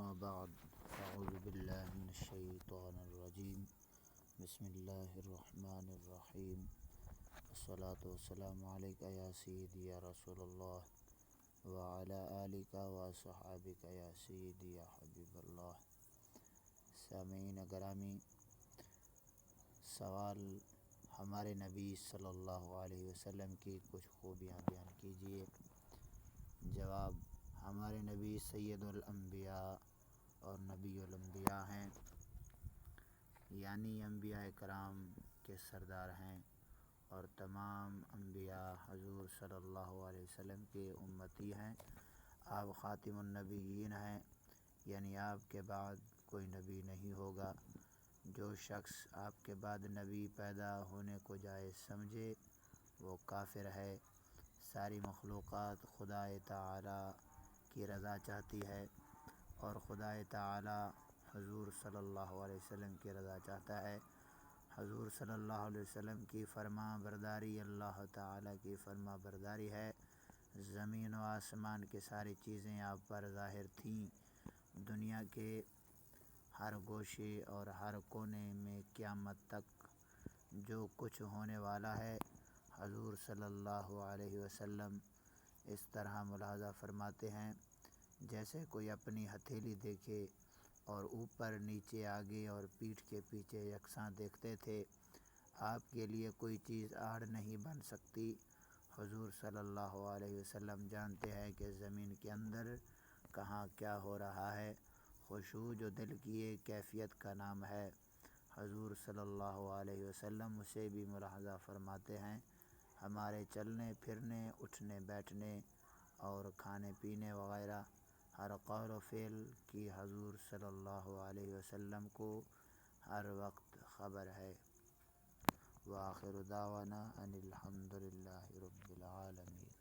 أما بعد فأعوذ بالله من الشيطان الرجيم بسم الله الرحمن الرحيم والصلاة والسلام عليك يا سيدي يا رسول الله وعلى آلك وصحابك يا سيدي يا حبيب اللہ۔ سامعین گرامی، سوال ہمارے نبی صلی اللہ علیہ وسلم کی کچھ خوبیاں بیان کیجیے۔ جواب: ہمارے نبی سید الانبیاء اور نبی الانبیاء ہیں، یعنی انبیاء کرام کے سردار ہیں، اور تمام انبیاء حضور صلی اللہ علیہ وسلم کے امتی ہیں۔ آپ خاتم النبیین ہیں، یعنی آپ کے بعد کوئی نبی نہیں ہوگا۔ جو شخص آپ کے بعد نبی پیدا ہونے کو جائز سمجھے وہ کافر ہے۔ ساری مخلوقات خدا تعالی کی رضا چاہتی ہے، اور خدا تعالی حضور صلی اللہ علیہ وسلم کی رضا چاہتا ہے۔ حضور صلی اللہ علیہ وسلم کی فرما برداری اللہ تعالی کی فرما برداری ہے۔ زمین و آسمان کی ساری چیزیں آپ پر ظاہر تھیں۔ دنیا کے ہر گوشے اور ہر کونے میں قیامت تک جو کچھ ہونے والا ہے، حضور صلی اللہ علیہ وسلم اس طرح ملاحظہ فرماتے ہیں جیسے کوئی اپنی ہتھیلی دیکھے اور اوپر نیچے آگے اور پیٹھ کے پیچھے یکساں دیکھتے تھے۔ آپ کے لیے کوئی چیز آڑ نہیں بن سکتی۔ حضور صلی اللہ علیہ وسلم جانتے ہیں کہ زمین کے اندر کہاں کیا ہو رہا ہے۔ خشوع جو دل کی ایک کیفیت کا نام ہے، حضور صلی اللہ علیہ وسلم اسے بھی ملاحظہ فرماتے ہیں۔ ہمارے چلنے پھرنے، اٹھنے بیٹھنے اور کھانے پینے وغیرہ ہر قول و فعل کی حضور صلی اللہ علیہ وسلم کو ہر وقت خبر ہے۔ وآخر دعوانا ان الحمد للہ رب العالمین۔